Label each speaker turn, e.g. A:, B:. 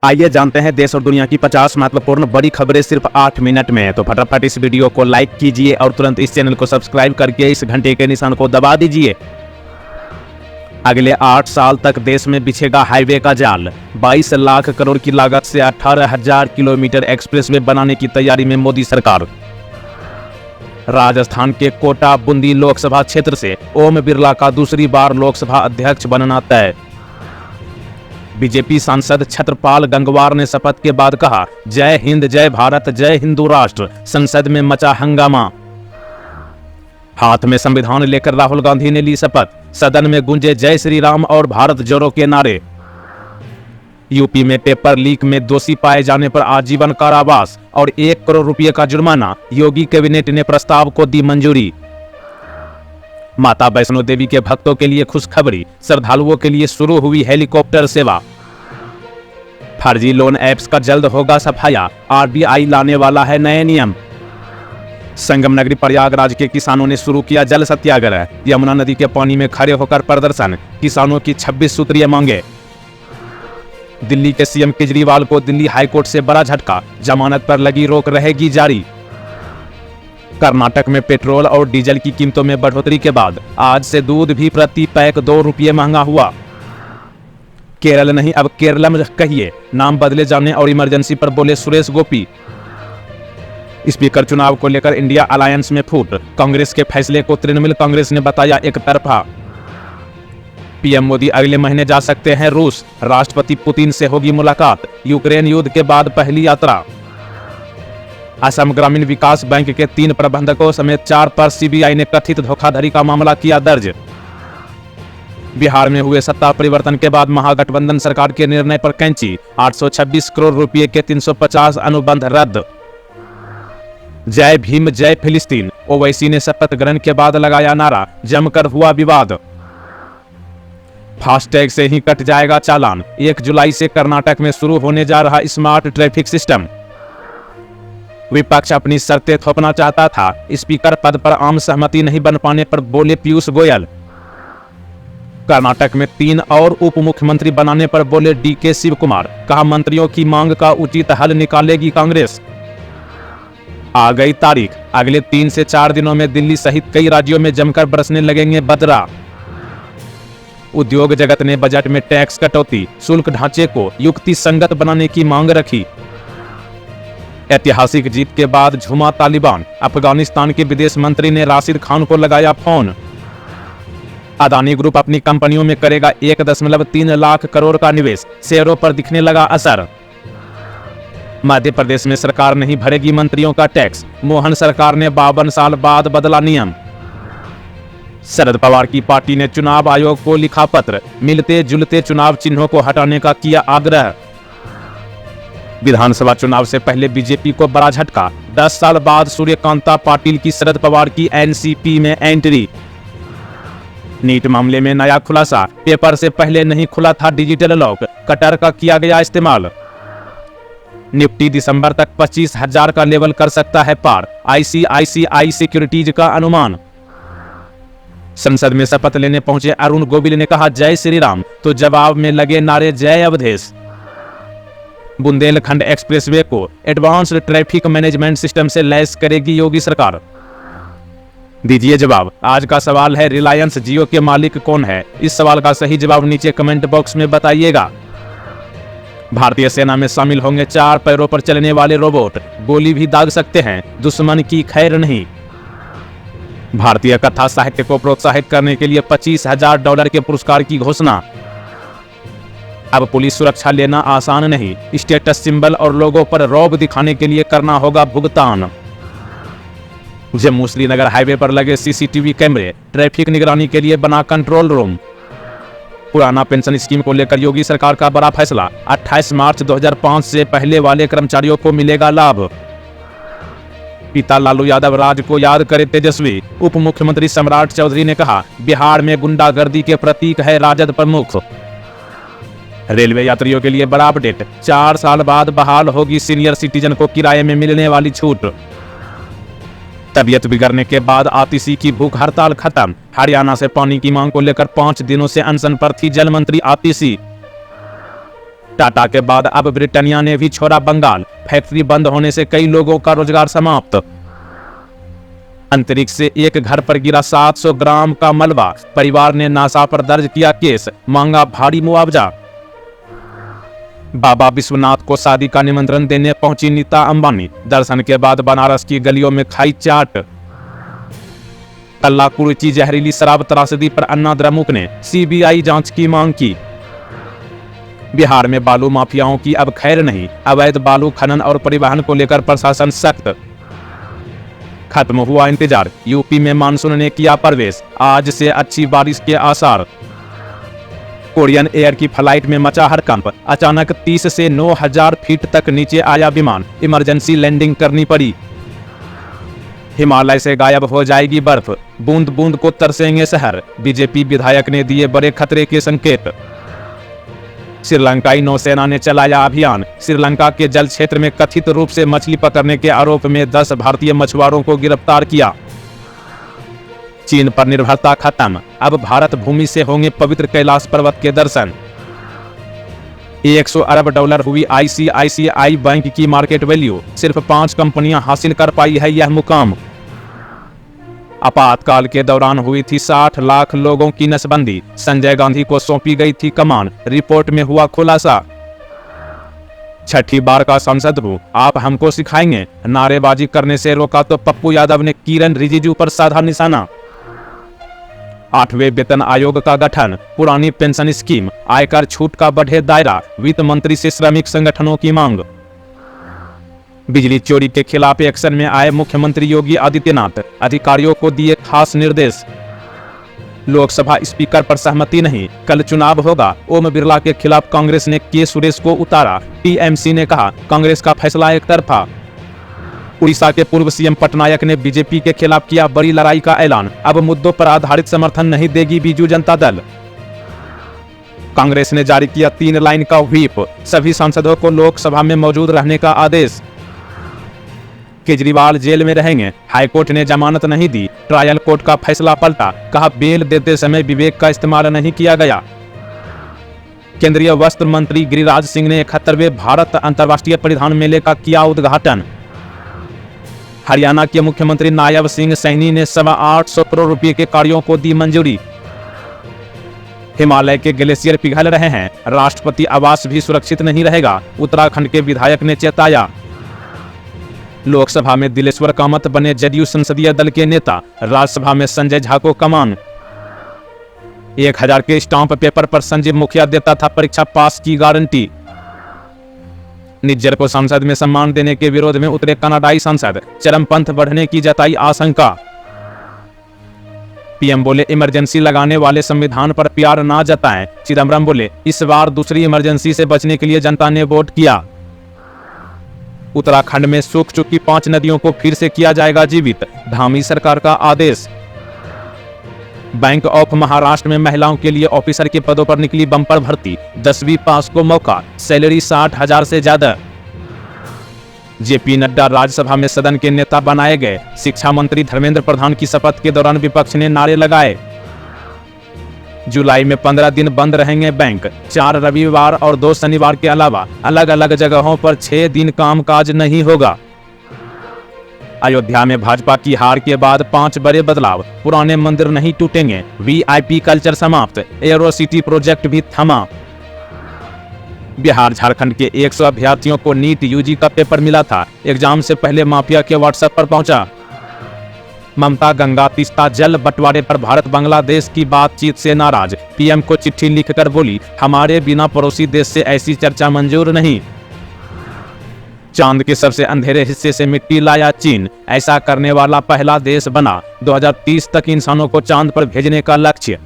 A: आइए जानते हैं देश और दुनिया की 50 महत्वपूर्ण बड़ी खबरें सिर्फ 8 मिनट में। तो फटाफट इस वीडियो को लाइक कीजिए और तुरंत इस चैनल को सब्सक्राइब करके इस घंटे के निशान को दबा दीजिए। अगले 8 साल तक देश में बिछेगा हाईवे का जाल। 22 लाख करोड़ की लागत से 18,000 किलोमीटर एक्सप्रेसवे बनाने की तैयारी में मोदी सरकार। राजस्थान के कोटा बूंदी लोकसभा क्षेत्र से ओम बिरला का दूसरी बार लोकसभा अध्यक्ष बनना तय। बीजेपी सांसद छत्रपाल गंगवार ने शपथ के बाद कहा, जय हिंद जय भारत जय हिंदू राष्ट्र। संसद में मचा हंगामा। हाथ में संविधान लेकर राहुल गांधी ने ली शपथ। सदन में गूंजे जय श्री राम और भारत जोड़ो के नारे। यूपी में पेपर लीक में दोषी पाए जाने पर आजीवन कारावास और 1 करोड़ रुपए का जुर्माना। योगी कैबिनेट ने प्रस्ताव को दी मंजूरी। माता वैष्णो देवी के भक्तों के लिए खुशखबरी, श्रद्धालुओं के लिए शुरू हुई हेलीकॉप्टर सेवा। फर्जी लोन ऐप्स का जल्द होगा सफाया, आरबीआई लाने वाला है नए नियम। संगम नगरी प्रयागराज के किसानों ने शुरू किया जल सत्याग्रह। यमुना नदी के पानी में खड़े होकर प्रदर्शन, किसानों की 26 सूत्रीय मांगे। दिल्ली के सीएम केजरीवाल को दिल्ली हाईकोर्ट से बड़ा झटका, जमानत पर लगी रोक रहेगी जारी। कर्नाटक में पेट्रोल और डीजल की कीमतों में बढ़ोतरी के बाद आज से दूध भी प्रति पैक 2 रुपये महंगा हुआ। केरल नहीं अब केरलम कहिए, नाम बदले जाने और इमरजेंसी पर बोले सुरेश गोपी। स्पीकर चुनाव को लेकर इंडिया अलायंस में फूट, कांग्रेस के फैसले को तृणमूल कांग्रेस ने बताया एक तरफा। पीएम मोदी अगले महीने जा सकते हैं रूस, राष्ट्रपति पुतिन से होगी मुलाकात। यूक्रेन युद्ध के बाद पहली यात्रा। असम ग्रामीण विकास बैंक के 3 प्रबंधकों समेत 4 पर सीबीआई ने कथित धोखाधड़ी का मामला किया दर्ज। बिहार में हुए सत्ता परिवर्तन के बाद महागठबंधन सरकार के निर्णय पर कैंची, 826 करोड़ रुपए के 350 अनुबंध रद्द। जय भीम जय फिलिस्तीन, ओवैसी ने शपथ ग्रहण के बाद लगाया नारा, जमकर हुआ विवाद। फास्टैग से ही कट जाएगा चालान, 1 जुलाई से कर्नाटक में शुरू होने जा रहा स्मार्ट ट्रैफिक सिस्टम। विपक्ष अपनी शर्तें थोपना चाहता था, स्पीकर पद पर आम सहमति नहीं बन पाने पर बोले पीयूष गोयल। कर्नाटक में 3 और उप मुख्यमंत्री बनाने पर बोले डीके शिव कुमार, कहा मंत्रियों की मांग का उचित हल निकालेगी कांग्रेस। आ गई तारीख, अगले 3 से 4 दिनों में दिल्ली सहित कई राज्यों में जमकर बरसने लगेंगे बदरा। उद्योग जगत ने बजट में टैक्स कटौती, शुल्क ढांचे को युक्ति संगत बनाने की मांग रखी। ऐतिहासिक जीत के बाद झूमा तालिबान, अफगानिस्तान के विदेश मंत्री ने राशिद खान को लगाया फोन। अदानी ग्रुप अपनी कंपनियों में करेगा 1.3 लाख करोड़ का निवेश, शेयरों पर दिखने लगा असर। मध्य प्रदेश में सरकार नहीं भरेगी मंत्रियों का टैक्स, मोहन सरकार ने 52 साल बाद बदला नियम। शरद पवार की पार्टी ने चुनाव आयोग को लिखा पत्र, मिलते जुलते चुनाव चिन्हों को हटाने का किया आग्रह। विधानसभा चुनाव से पहले बीजेपी को बड़ा झटका, 10 साल बाद सूर्यकांता पाटिल की शरद पवार की एनसीपी में एंट्री। नीट मामले में नया खुलासा, पेपर से पहले नहीं खुला था डिजिटल लॉक, कटर का किया गया इस्तेमाल। निफ्टी दिसंबर तक 25,000 का लेवल कर सकता है पार, आईसीआईसीआई सिक्योरिटीज का अनुमान। संसद में शपथ लेने पहुंचे अरुण गोविल ने कहा जय श्री राम, तो जवाब में लगे नारे जय अवधेश। बुंदेलखंड एक्सप्रेसवे को एडवांस्ड ट्रैफिक मैनेजमेंट सिस्टम से लैस करेगी योगी सरकार। दीजिए जवाब। आज का सवाल है, रिलायंस जियो के मालिक कौन है? इस सवाल का सही जवाब नीचे कमेंट बॉक्स में बताइएगा। भारतीय सेना में शामिल होंगे 4 पैरों पर चलने वाले रोबोट, गोली भी दाग सकते हैं, दुश्मन की खैर नहीं। भारतीय कथा साहित्य को प्रोत्साहित करने के लिए $25,000 के पुरस्कार की घोषणा। अब पुलिस सुरक्षा लेना आसान नहीं, स्टेटस सिंबल और लोगों पर रौब दिखाने के लिए करना होगा भुगतान। जम्मू श्रीनगर हाईवे पर लगे सीसीटीवी कैमरे, ट्रैफिक निगरानी के लिए बना कंट्रोल रूम। पुराना पेंशन स्कीम को लेकर योगी सरकार का बड़ा फैसला, 28 मार्च 2005 से पहले वाले कर्मचारियों को मिलेगा लाभ। पिता लालू यादव राज को याद करे तेजस्वी, उप मुख्यमंत्री सम्राट चौधरी ने कहा बिहार में गुंडागर्दी के प्रतीक है राजद प्रमुख। रेलवे यात्रियों के लिए बड़ा अपडेट, 4 साल बाद बहाल होगी सीनियर सिटीजन को किराए में मिलने वाली छूट। तबीयत बिगड़ने के बाद आतिशी की भूख हड़ताल खत्म। हरियाणा से पानी की मांग को लेकर 5 दिनों से अनशन पर थी जल मंत्री आतिशी। टाटा के बाद अब ब्रिटानिया ने भी छोड़ा बंगाल, फैक्ट्री बंद होने से कई लोगों का रोजगार समाप्त। अंतरिक्ष से एक घर पर गिरा 700 ग्राम का मलबा, परिवार ने नासा पर दर्ज किया केस, मांगा भारी मुआवजा। बाबा विश्वनाथ को शादी का निमंत्रण देने पहुंची नीता अंबानी, दर्शन के बाद बनारस की गलियों में खाई चाट। कल्ला कुरुचि जहरीली शराब त्रासदी पर अन्ना द्रमुक ने सीबीआई जांच की मांग की। बिहार में बालू माफियाओं की अब खैर नहीं, अवैध बालू खनन और परिवहन को लेकर प्रशासन सख्त। खत्म हुआ इंतजार, यूपी में मानसून ने किया प्रवेश, आज से अच्छी बारिश के आसार। कोरियन एयर की फ्लाइट में मचा हड़कंप, अचानक 30 से 9000 फीट तक नीचे आया विमान, इमरजेंसी लैंडिंग करनी पड़ी। हिमालय से गायब हो जाएगी बर्फ, बूंद बूंद को तरसेंगे शहर, बीजेपी विधायक ने दिए बड़े खतरे के संकेत। श्रीलंकाई नौसेना ने चलाया अभियान, श्रीलंका के जल क्षेत्र में कथित रूप से मछली पकड़ने के आरोप में 10 भारतीय मछुआरों को गिरफ्तार किया। चीन पर निर्भरता खत्म, अब भारत भूमि से होंगे पवित्र कैलाश पर्वत के दर्शन। 100 अरब डॉलर हुई आईसीआईसीआई बैंक की मार्केट वैल्यू, सिर्फ 5 कंपनियां हासिल कर पाई है यह मुकाम। आपातकाल के दौरान हुई थी 60 लाख लोगों की नसबंदी, संजय गांधी को सौंपी गई थी कमान, रिपोर्ट में हुआ खुलासा। छठी बार का सांसद हूं, आप हमको सिखाएंगे, नारेबाजी करने से रोका तो पप्पू यादव ने किरण रिजिजू पर साधा निशाना। 8वें वेतन आयोग का गठन, पुरानी पेंशन स्कीम, आयकर छूट का बढ़े दायरा, वित्त मंत्री से श्रमिक संगठनों की मांग। बिजली चोरी के खिलाफ एक्शन में आए मुख्यमंत्री योगी आदित्यनाथ, अधिकारियों को दिए खास निर्देश। लोकसभा स्पीकर पर सहमति नहीं, कल चुनाव होगा, ओम बिरला के खिलाफ कांग्रेस ने के सुरेश को उतारा, टीएमसी ने कहा कांग्रेस का फैसला एक तरफा। उड़ीसा के पूर्व सीएम पटनायक ने बीजेपी के खिलाफ किया बड़ी लड़ाई का ऐलान, अब मुद्दों पर आधारित समर्थन नहीं देगी बीजू जनता दल। कांग्रेस ने जारी किया 3 लाइन का व्हीप, सभी सांसदों को लोकसभा में मौजूद रहने का आदेश। केजरीवाल जेल में रहेंगे, हाईकोर्ट ने जमानत नहीं दी, ट्रायल कोर्ट का फैसला पलटा, कहा बेल देते समय विवेक का इस्तेमाल नहीं किया गया। केंद्रीय वस्त्र मंत्री गिरिराज सिंह ने 71वें भारत अंतर्राष्ट्रीय परिधान मेले का किया उद्घाटन। हरियाणा के मुख्यमंत्री नायब सिंह सैनी ने 825 करोड़ रुपए के कार्यों को दी मंजूरी। हिमालय के ग्लेशियर पिघल रहे हैं, राष्ट्रपति आवास भी सुरक्षित नहीं रहेगा, उत्तराखंड के विधायक ने चेताया। लोकसभा में दिलेश्वर कामत बने जदयू संसदीय दल के नेता, राज्यसभा में संजय झा को कमान। 1000 के स्टाम्प पेपर पर संजीव मुखिया देता था परीक्षा पास की गारंटी। निज्जर को संसद में सम्मान देने के विरोध में उतरे कनाडाई सांसद, चरमपंथ बढ़ने की जताई आशंका। पीएम बोले इमरजेंसी लगाने वाले संविधान पर प्यार ना जताएं, चिदम्बरम बोले इस बार दूसरी इमरजेंसी से बचने के लिए जनता ने वोट किया। उत्तराखंड में सूख चुकी 5 नदियों को फिर से किया जाएगा जीवित, धामी सरकार का आदेश। बैंक ऑफ महाराष्ट्र में महिलाओं के लिए ऑफिसर के पदों पर निकली बम्पर भर्ती, 10वीं पास को मौका, सैलरी 60,000 से ज्यादा। जेपी नड्डा राज्यसभा में सदन के नेता बनाए गए, शिक्षा मंत्री धर्मेंद्र प्रधान की शपथ के दौरान विपक्ष ने नारे लगाए। जुलाई में 15 दिन बंद रहेंगे बैंक, 4 रविवार और 2 शनिवार के अलावा अलग अलग जगहों पर 6 दिन कामकाज नहीं होगा। अयोध्या में भाजपा की हार के बाद 5 बड़े बदलाव, पुराने मंदिर नहीं टूटेंगे, वीआईपी कल्चर समाप्त, एरो सिटी प्रोजेक्ट भी थमा। बिहार झारखंड के 100 अभ्यर्थियों को नीट यूजी का पेपर मिला था, एग्जाम से पहले माफिया के व्हाट्सएप पर पहुंचा। ममता गंगा तीस्ता जल बंटवारे पर भारत बांग्लादेश की बातचीत से नाराज, पीएम को चिट्ठी लिखकर बोली हमारे बिना पड़ोसी देश से ऐसी चर्चा मंजूर नहीं। चांद के सबसे अंधेरे हिस्से से मिट्टी लाया चीन, ऐसा करने वाला पहला देश बना, 2030 तक इंसानों को चांद पर भेजने का लक्ष्य।